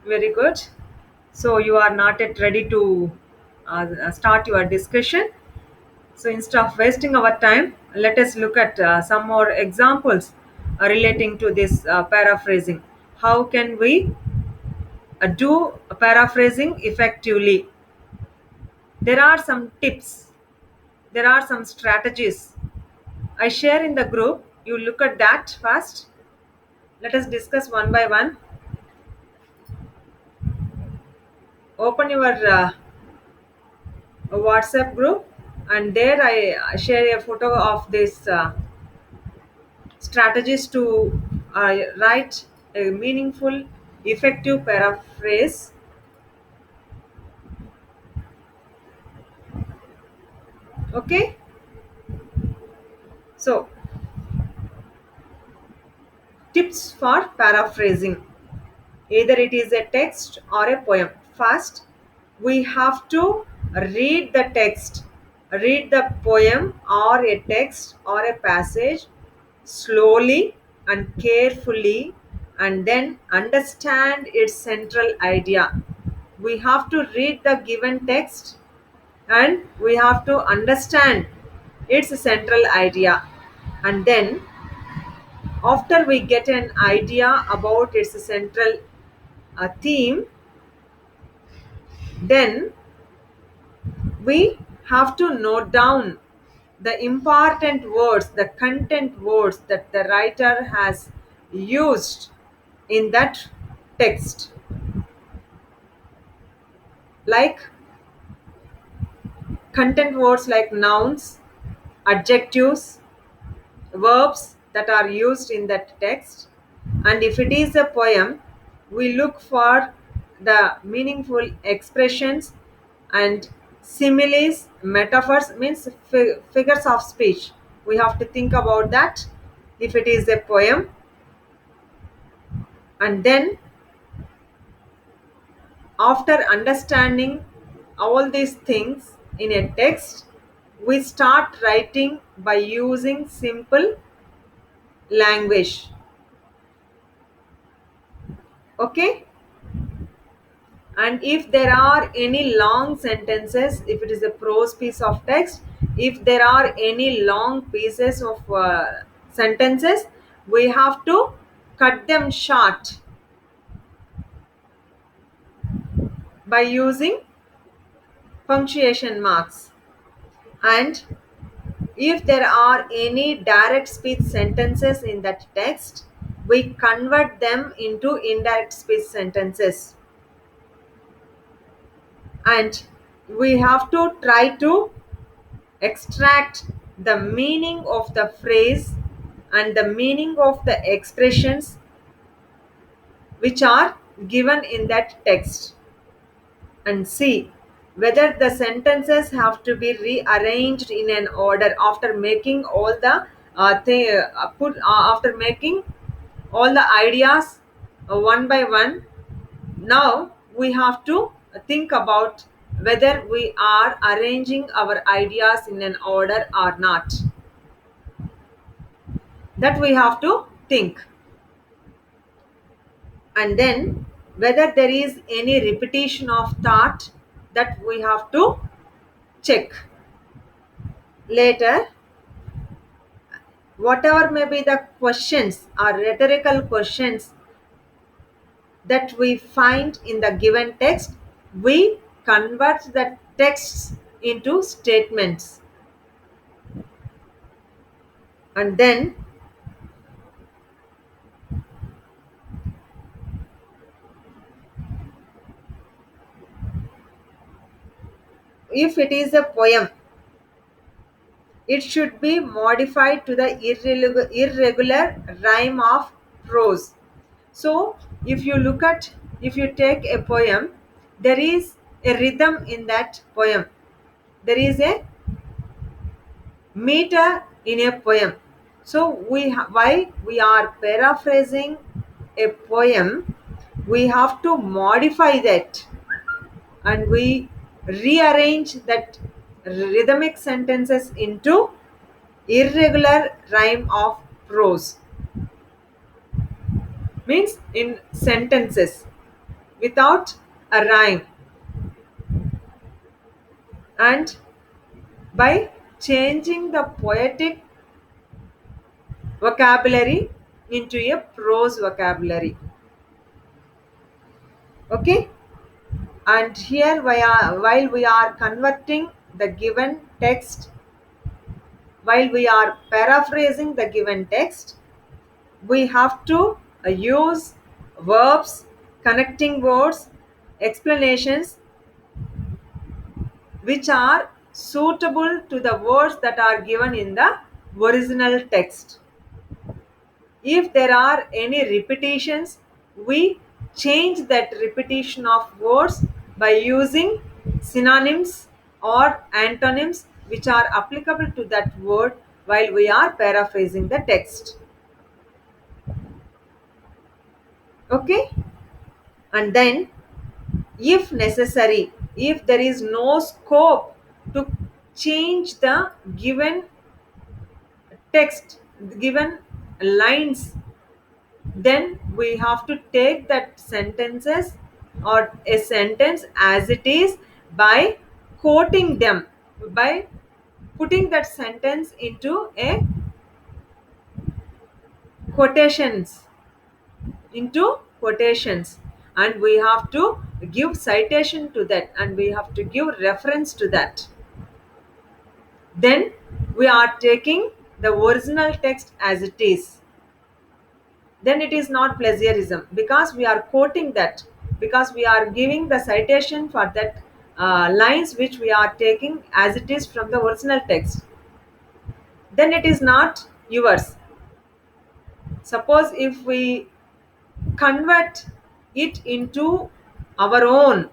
Very good. So you are not yet ready to start your discussion. So instead of wasting our time, let us look at some more examples relating to this paraphrasing. How can we do paraphrasing effectively? There are some tips. There are some strategies. I share in the group. You look at that first. Let us discuss one by one. Open your WhatsApp group, and there I share a photo of this strategies to write a meaningful, effective paraphrase. Okay, so tips for paraphrasing. Either it is a text or a poem. First, we have to read the text, read the poem or a text or a passage slowly and carefully, and then understand its central idea. We have to read the given text and we have to understand its central idea, and then after we get an idea about its central theme, then we have to note down the important words, the content words that the writer has used in that text, like content words like nouns, adjectives, verbs that are used in that text. And if it is a poem, we look for the meaningful expressions and similes, metaphors, means figures of speech. We have to think about that if it is a poem. And then after understanding all these things in a text, we start writing by using simple language. Okay, and if there are any long sentences, if it is a prose piece of text, if there are any long pieces of sentences, we have to cut them short by using punctuation marks. And if there are any direct speech sentences in that text, we convert them into indirect speech sentences, and we have to try to extract the meaning of the phrase and the meaning of the expressions which are given in that text, and see whether the sentences have to be rearranged in an order after making all the after making all the ideas one by one. Now we have to think about whether we are arranging our ideas in an order or not. That we have to think, and then whether there is any repetition of thought, that we have to check later. Whatever may be the questions or rhetorical questions that we find in the given text, we convert the texts into statements, and then if it is a poem, it should be modified to the irregular rhyme of prose. So, if you look at, if you take a poem, there is a rhythm in that poem. There is a meter in a poem. So, why we are paraphrasing a poem, we have to modify that, and we rearrange that rhythmic sentences into irregular rhyme of prose, means in sentences. without a rhyme, and by changing the poetic vocabulary into a prose vocabulary. Okay, and here while we are converting the given text, while we are paraphrasing the given text, we have to use verbs, connecting words, explanations which are suitable to the words that are given in the original text. If there are any repetitions, we change that repetition of words by using synonyms or antonyms which are applicable to that word while we are paraphrasing the text. Okay? And then, if necessary, if there is no scope to change the given text, given lines, then we have to take that sentences or a sentence as it is by quoting them, by putting that sentence into a quotations, into quotations, and we have to give citation to that, and we have to give reference to that. Then we are taking the original text as it is. Then it is not plagiarism because we are quoting that, because we are giving the citation for that lines which we are taking as it is from the original text. Then it is not yours. Suppose if we convert it into our own,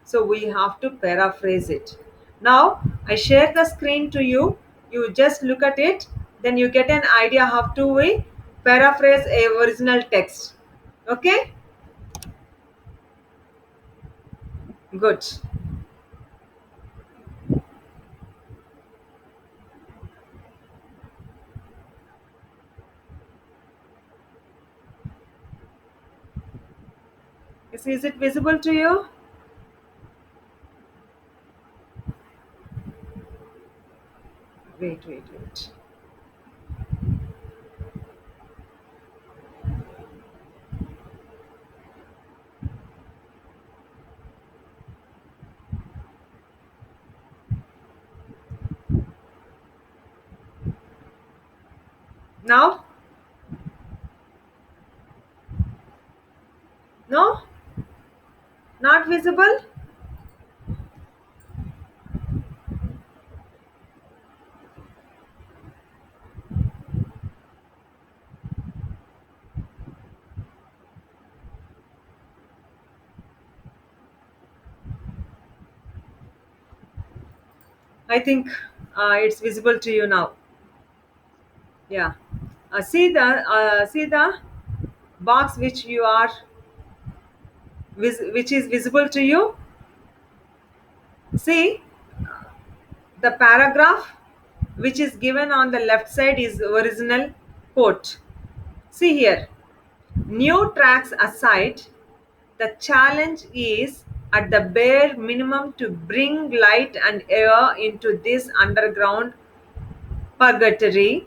so we have to paraphrase it. Now I share the screen to you, you just look at it, then you get an idea how to we paraphrase a original text. Okay, good. Is it visible to you? Wait. Now, no, not visible. I think it's visible to you now. Yeah. See the box which you are which is visible to you. See the paragraph which is given on the left side is original quote. See here. New tracks aside, the challenge is at the bare minimum to bring light and air into this underground purgatory,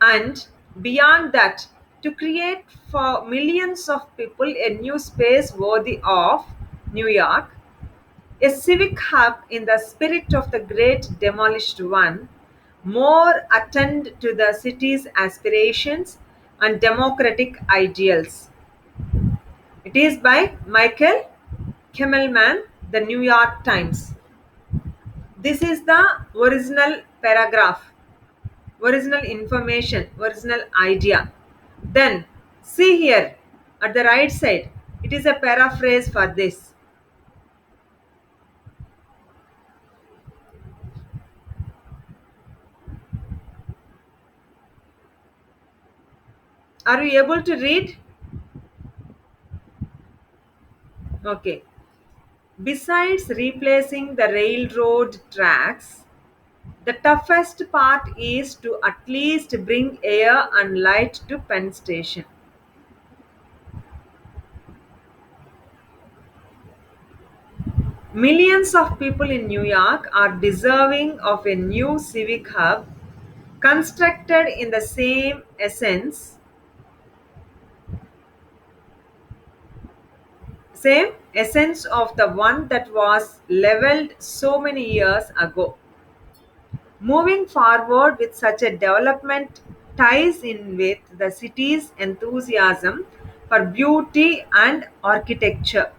and beyond that, to create for millions of people a new space worthy of New York, a civic hub in the spirit of the great demolished one, more attend to the city's aspirations and democratic ideals. It is by Michael Kimmelman, the New York Times. This is the original paragraph, original information, original idea. Then, see here at the right side, it is a paraphrase for this. Are you able to read? Okay. Besides replacing the railroad tracks, the toughest part is to at least bring air and light to Penn Station. Millions of people in New York are deserving of a new civic hub constructed in the same essence of the one that was leveled so many years ago. Moving forward with such a development ties in with the city's enthusiasm for beauty and architecture.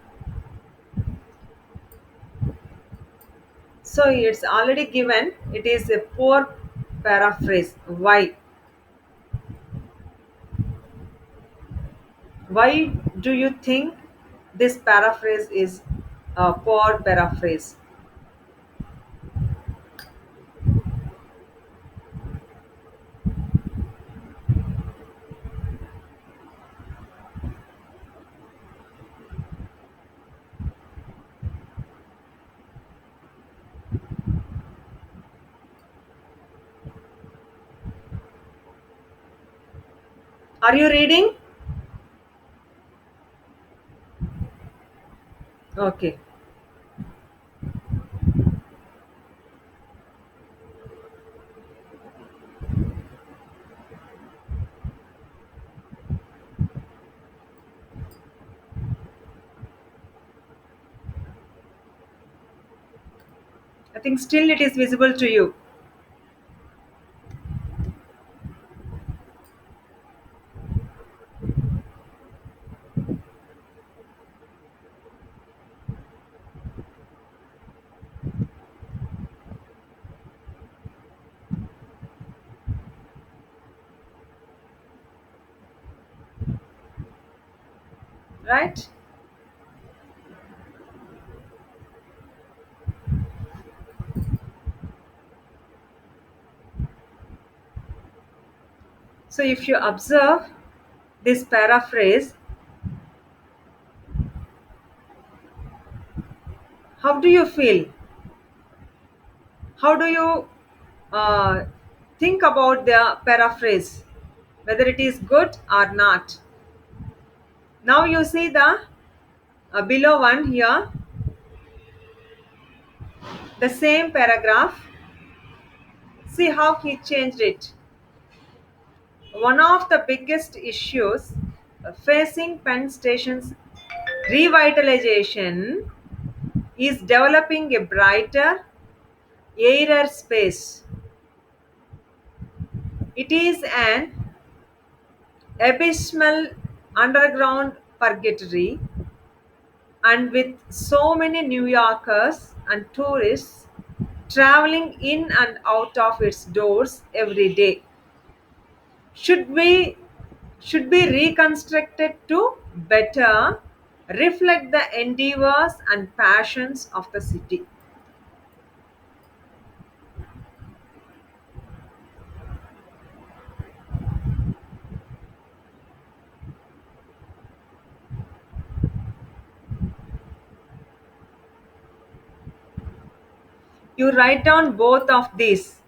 So it's already given, it is a poor paraphrase. Why do you think this paraphrase is a poor paraphrase? Are you reading? Okay. I think still it is visible to you. Right? So if you observe this paraphrase, how do you feel? How do you uh, think about the paraphrase? Whether it is good or not. Now you see the below one here, the same paragraph. See how he changed it. One of the biggest issues facing Penn Station's revitalization is developing a brighter, airer space. It is an abysmal underground purgatory, and with so many New Yorkers and tourists traveling in and out of its doors every day, should be should be reconstructed to better reflect the endeavors and passions of the city. You write down both of these,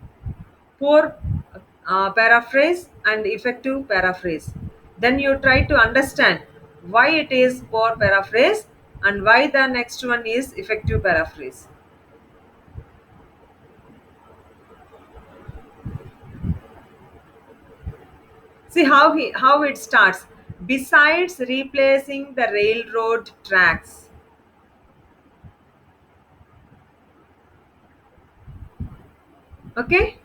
poor paraphrase and effective paraphrase. Then you try to understand why it is poor paraphrase and why the next one is effective paraphrase. See how it starts. Besides replacing the railroad tracks, okay.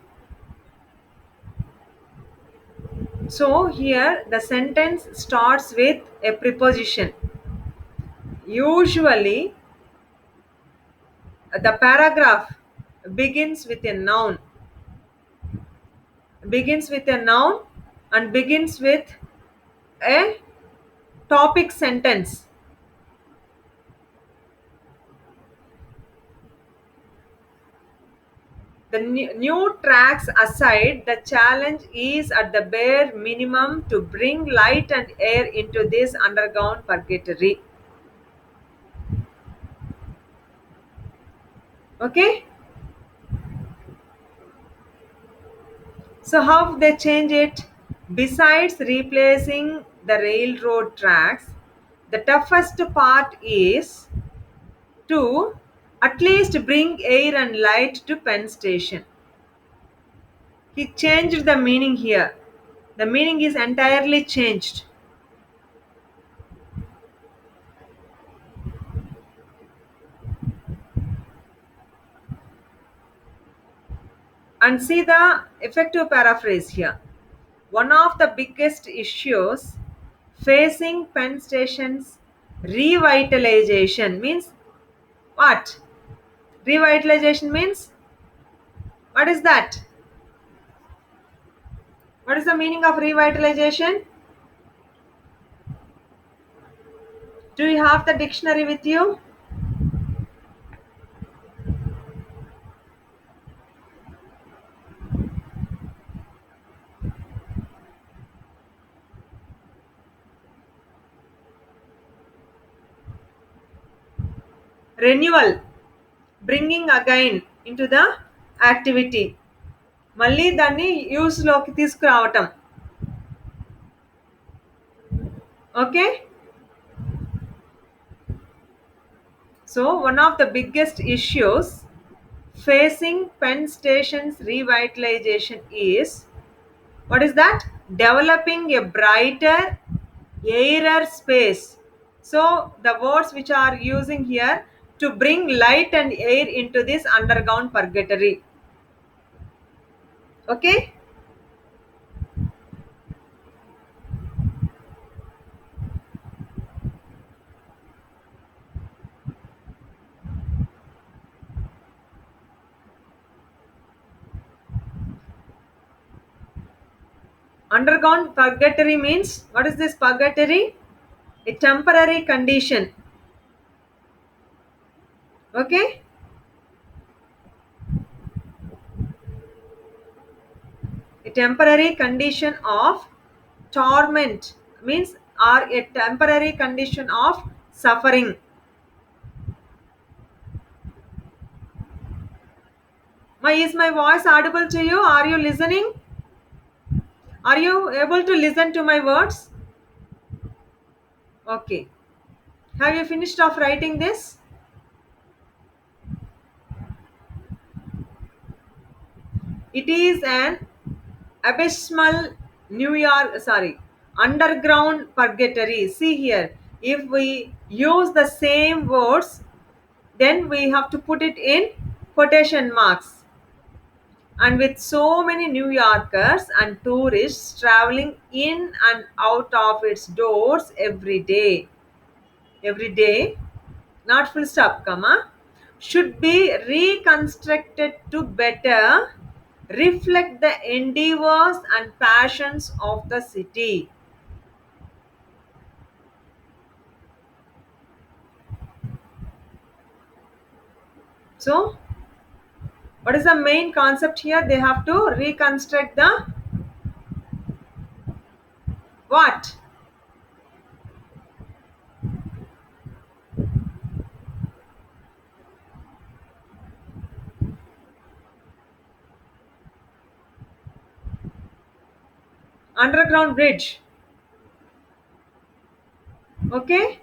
So here the sentence starts with a preposition. Usually the paragraph begins with a noun, begins with a noun and begins with a topic sentence. The new tracks aside, the challenge is at the bare minimum to bring light and air into this underground purgatory. Okay? So, how they change it? Besides replacing the railroad tracks, the toughest part is to At least bring air and light to Penn Station. He changed the meaning here. The meaning is entirely changed. And see the effective paraphrase here. One of the biggest issues facing Penn Station's revitalization means what? Revitalization means what is that? What is the meaning of revitalization? Do you have the dictionary with you? Renewal, bringing again into the activity. మళ్ళీ దాన్ని యూస్లోకి తీసుకురావటం. Okay. So one of the biggest issues facing Penn Station's revitalization is what is that? Developing a brighter, airer space. So the words which are using here to bring light and air into this underground purgatory. Okay. Underground purgatory means what is this purgatory? A temporary condition. Okay. A temporary condition of torment means or a temporary condition of suffering. Is my voice audible to you? Are you listening? Are you able to listen to my words? Okay. Have you finished off writing this? It is an abysmal New York, sorry, underground purgatory. See here, if we use the same words, then we have to put it in quotation marks. And with so many New Yorkers and tourists traveling in and out of its doors every day, not full stop, comma, should be reconstructed to better reflect the endeavors and passions of the city. So, what is the main concept here? They have to reconstruct the what? Underground bridge. Okay?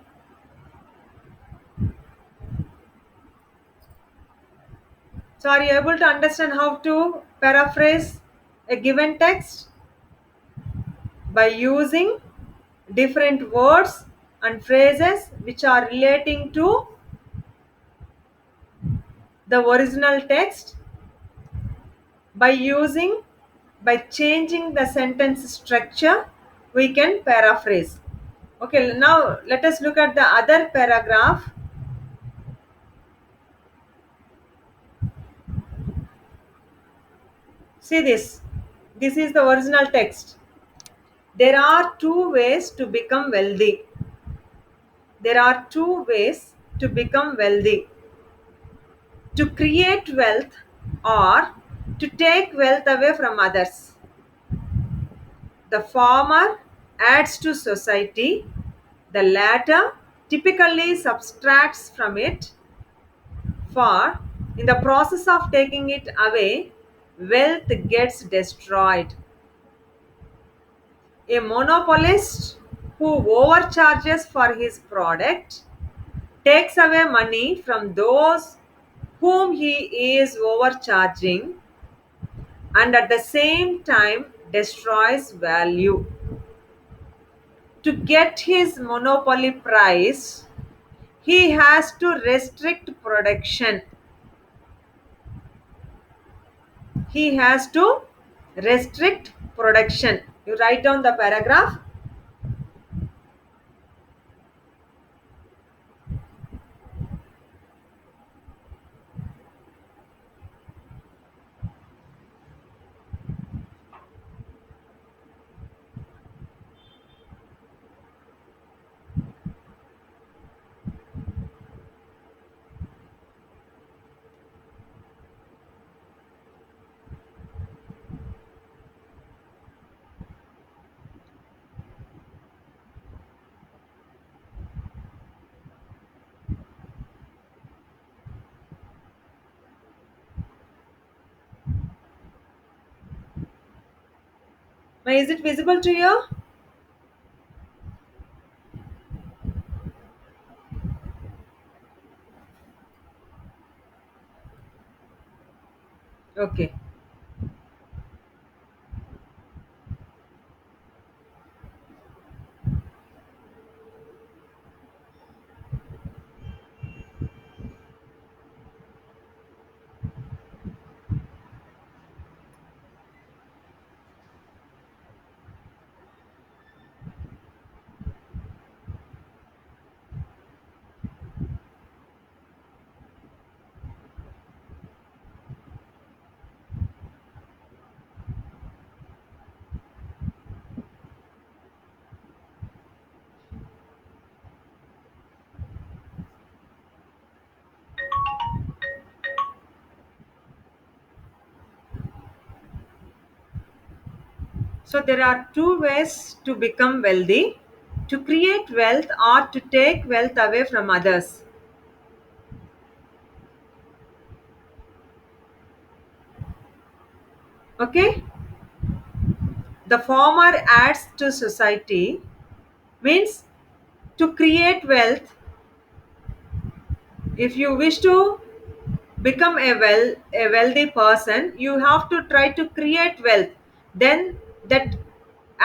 So, are you able to understand how to paraphrase a given text? By using different words and phrases which are relating to the original text, by changing the sentence structure, we can paraphrase. Okay, now let us look at the other paragraph. See this. This is the original text. There are two ways to become wealthy. There are two ways to become wealthy: to create wealth or to take wealth away from others. The former adds to society, the latter typically subtracts from it, for in the process of taking it away, wealth gets destroyed. A monopolist who overcharges for his product takes away money from those whom he is overcharging and at the same time destroys value. To get his monopoly price, he has to restrict production. He has to restrict production. You write down the paragraph. Is it visible to you? Okay. So there are two ways to become wealthy: to create wealth or to take wealth away from others. Okay? The former adds to society, means to create wealth. If you wish to become a wealthy person, you have to try to create wealth. Then that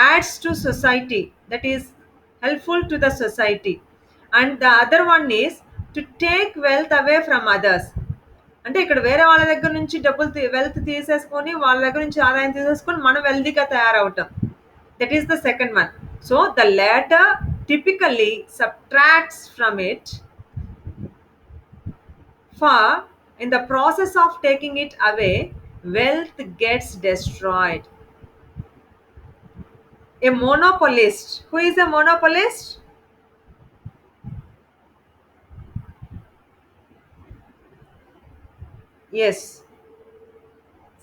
adds to society, that is helpful to the society. And the other one is to take wealth away from others. అంటే ఇక్కడ వేరే వాళ్ళ దగ్గర నుంచి డబ్బులు wealth తీసేసుకొని వాళ్ళ దగ్గర నుంచి ఆదాయం తీసేసుకొని మనం వెల్తీగా తయారవుతాం. That is the second one. So the latter typically subtracts from it, for in the process of taking it away, wealth gets destroyed. A monopolist. Who is a monopolist? Yes.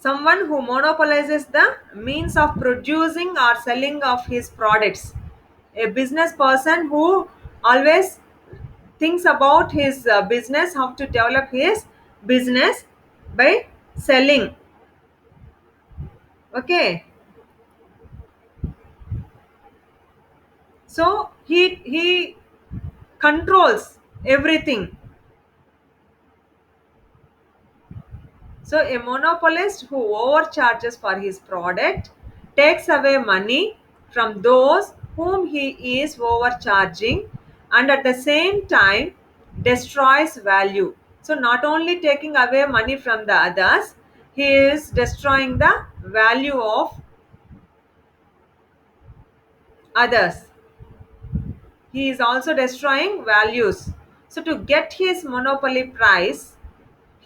Someone who monopolizes the means of producing or selling of his products. A business person who always thinks about his business, how to develop his business by selling. Okay. So he controls everything. So, a monopolist who overcharges for his product takes away money from those whom he is overcharging and at the same time destroys value. So, not only taking away money from the others, he is destroying the value of others. He is also destroying values. So, to get his monopoly price,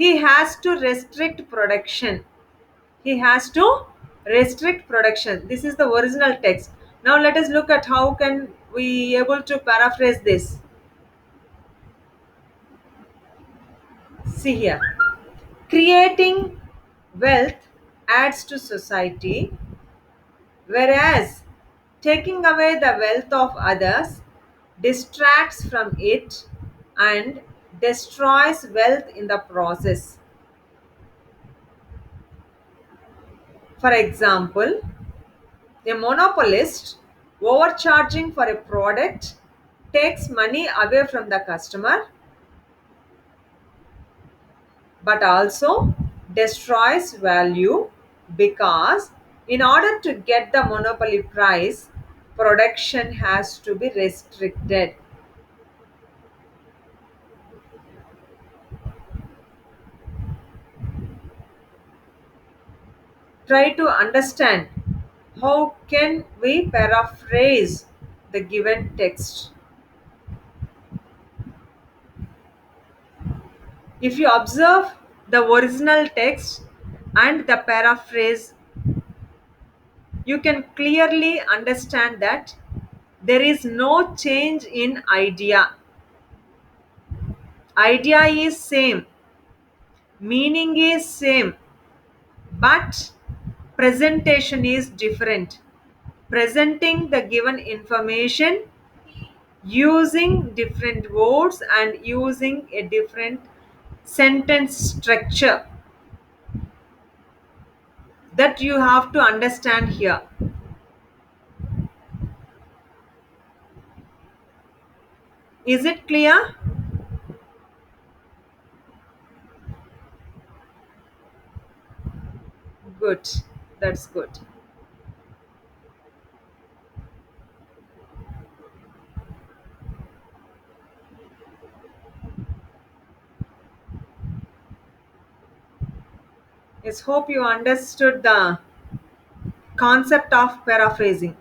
he has to restrict production. He has to restrict production. This is the original text. Now let us look at how can we able to paraphrase this. See here, creating wealth adds to society, whereas taking away the wealth of others distracts from it and destroys wealth in the process. For example, a monopolist overcharging for a product takes money away from the customer but also destroys value because in order to get the monopoly price, production has to be restricted. Try to understand how can we paraphrase the given text. If you observe the original text and the paraphrase, you can clearly understand that there is no change in idea. Idea is same, meaning is same, but presentation is different. Presenting the given information using different words and using a different sentence structure, that you have to understand here. Is it clear? Good. That's good. Yes, hope you understood the concept of paraphrasing.